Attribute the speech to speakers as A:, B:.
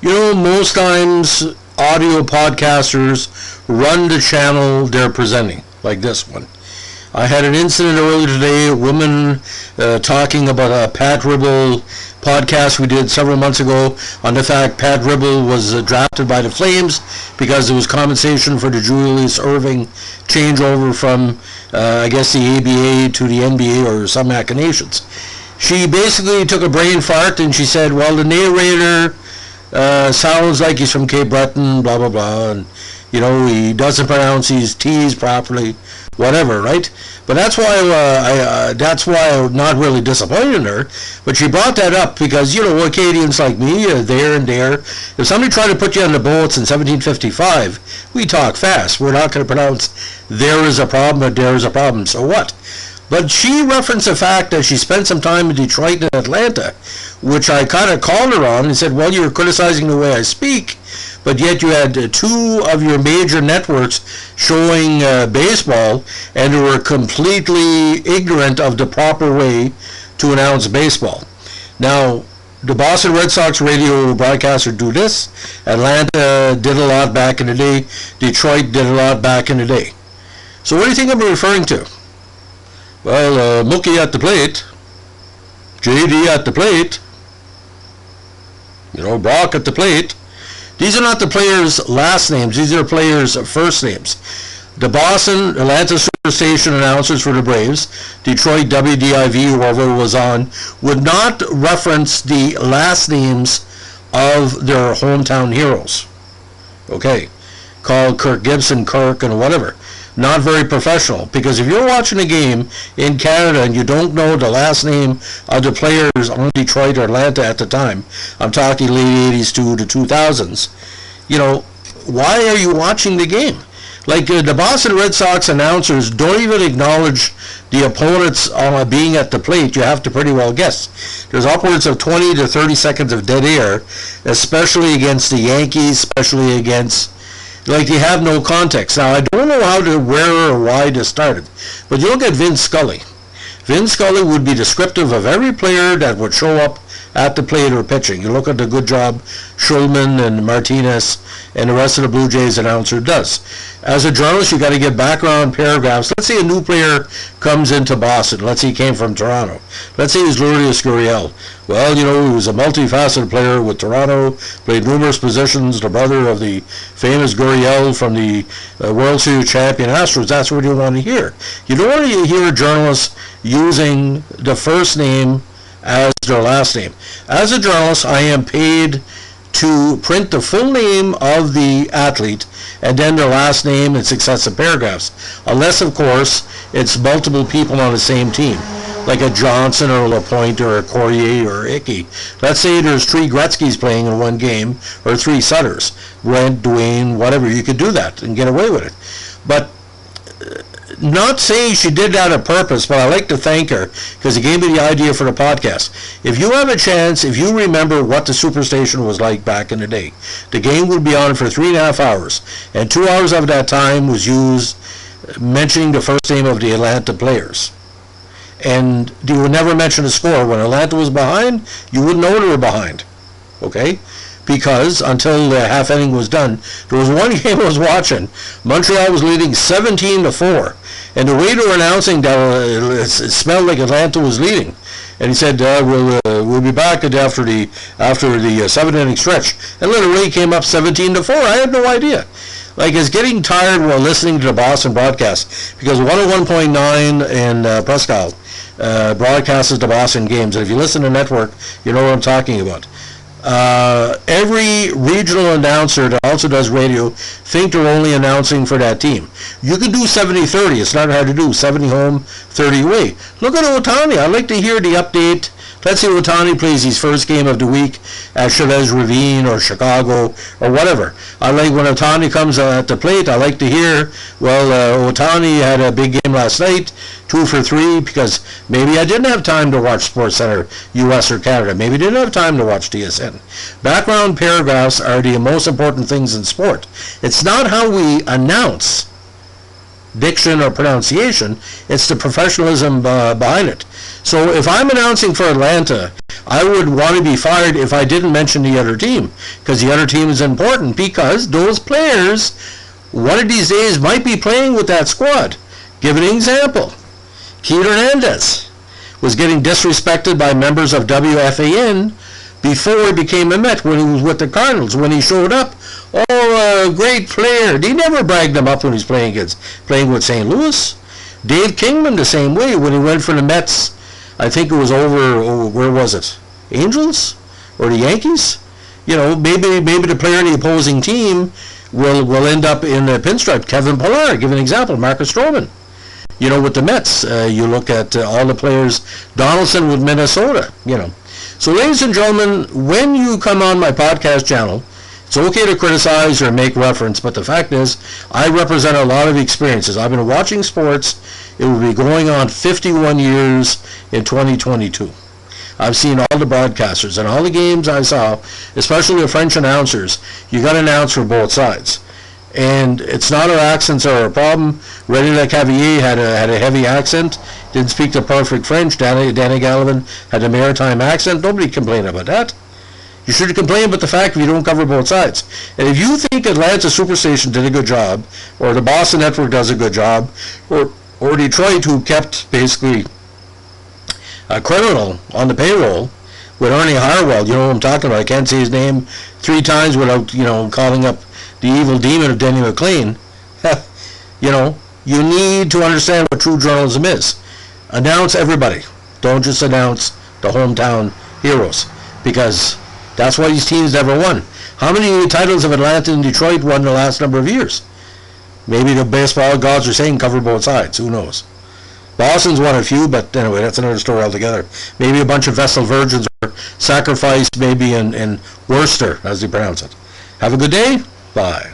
A: You know, most times audio podcasters run the channel they're presenting, like this one. I had an incident earlier today, a woman talking about a Pat Ribble podcast we did several months ago on the fact Pat Ribble was drafted by the Flames because there was compensation for the Julius Erving changeover from, I guess, the ABA to the NBA or some machinations. She basically took a brain fart and she said, well, the narrator sounds like he's from Cape Breton, blah, blah, blah, and, you know, he doesn't pronounce his T's properly, whatever, right? But that's why I'm not really disappointed in her. But she brought that up because, you know, Acadians like me are there and there. If somebody tried to put you on the boats in 1755, we talk fast. We're not going to pronounce there is a problem or there is a problem. So what? But she referenced the fact that she spent some time in Detroit and Atlanta, which I kind of called her on and said, well, you're criticizing the way I speak, but yet you had two of your major networks showing baseball, and you were completely ignorant of the proper way to announce baseball. Now, the Boston Red Sox radio broadcaster do this. Atlanta did a lot back in the day. Detroit did a lot back in the day. So what do you think I'm referring to? Well, Mookie at the plate, JD at the plate, you know, Brock at the plate. These are not the players' last names. These are the players' first names. The Boston, Atlanta Superstation announcers for the Braves, Detroit WDIV, whoever it was on, would not reference the last names of their hometown heroes. Okay, called Kirk Gibson, Kirk, and whatever. Not very professional, because if you're watching a game in Canada and you don't know the last name of the players on Detroit or Atlanta at the time, I'm talking late 80s to the 2000s, you know, why are you watching the game? Like the Boston Red Sox announcers don't even acknowledge the opponents being at the plate. You have to pretty well guess. There's upwards of 20 to 30 seconds of dead air, especially against the Yankees, especially against, like, they have no context. Now, I don't know how to, where or why this started, but you look at Vin Scully. Vin Scully would be descriptive of every player that would show up at the plate or pitching. You look at the good job Schulman and Martinez and the rest of the Blue Jays announcer does. As a journalist, you got to get background paragraphs. Let's say a new player comes into Boston. Let's say he came from Toronto. Let's say he's Lourdes Gurriel. Well, you know, he was a multifaceted player with Toronto, played numerous positions, the brother of the famous Gurriel from the World Series champion Astros. That's what you want to hear. You don't want to hear journalists using the first name as their last name. As a journalist, I am paid to print the full name of the athlete and then their last name in successive paragraphs, unless, of course, it's multiple people on the same team, like a Johnson or a LaPointe or a Courrier or Hickey. Let's say there's 3 Gretzkys playing in one game, or 3 Sutters, Brent, Dwayne, whatever. You could do that and get away with it. But not saying she did that on purpose, but I like to thank her because it gave me the idea for the podcast. If you have a chance, if you remember what the Superstation was like back in the day, the game would be on for 3.5 hours, and 2 hours of that time was used mentioning the first name of the Atlanta players. And you would never mention the score. When Atlanta was behind, you wouldn't know they were behind. Okay? Because until the half inning was done, there was one game I was watching. Montreal was leading 17-4, and the way they were announcing that it smelled like Atlanta was leading. And he said, "We'll be back after the 7-inning stretch." And literally came up 17-4. I had no idea. Like, it's getting tired while listening to the Boston broadcast, because 101.9 in Prescott broadcasts the Boston games. And if you listen to the network, you know what I'm talking about. Every regional announcer that also does radio think they're only announcing for that team. You can do 70-30. It's not hard to do. 70 home, 30 away. Look at Ohtani. I'd like to hear the update. Let's say Ohtani plays his first game of the week at Chavez Ravine or Chicago or whatever. I like when Ohtani comes at the plate, I like to hear, well, Ohtani had a big game last night, 2 for 3, because maybe I didn't have time to watch SportsCenter US or Canada. Maybe I didn't have time to watch TSN. Background paragraphs are the most important things in sport. It's not how we announce diction or pronunciation, it's the professionalism behind it. So if I'm announcing for Atlanta, I would want to be fired if I didn't mention the other team, because the other team is important, because those players one of these days might be playing with that squad. Give an example. Keith Hernandez was getting disrespected by members of WFAN before he became a Met, when he was with the Cardinals. When he showed up, oh, a great player. He never bragged him up when he was playing with St. Louis. Dave Kingman the same way. When he went for the Mets, I think it was over, where was it? Angels? Or the Yankees? You know, maybe the player in the opposing team will end up in a pinstripe. Kevin Pillar, give an example. Marcus Stroman. You know, with the Mets, you look at all the players. Donaldson with Minnesota, you know. So, ladies and gentlemen, when you come on my podcast channel, it's okay to criticize or make reference, but the fact is, I represent a lot of experiences. I've been watching sports. It will be going on 51 years in 2022. I've seen all the broadcasters, and all the games I saw, especially the French announcers, you got to announce for both sides. And it's not our accents are a problem. René Lecavier had a heavy accent, didn't speak the perfect French. Danny Gallivan had a maritime accent. Nobody complained about that. You should complain about the fact if you don't cover both sides. And if you think Atlanta Superstation did a good job, or the Boston Network does a good job, or Detroit, who kept basically a criminal on the payroll with Ernie Harwell, you know what I'm talking about. I can't say his name 3 times without, calling up the evil demon of Denny McLean. You need to understand what true journalism is. Announce everybody. Don't just announce the hometown heroes, because that's why these teams never won. How many titles have Atlanta and Detroit won the last number of years? Maybe the baseball gods are saying cover both sides. Who knows? Boston's won a few, but anyway, that's another story altogether. Maybe a bunch of Vestal virgins were sacrificed maybe in Worcester, as they pronounce it. Have a good day. Bye.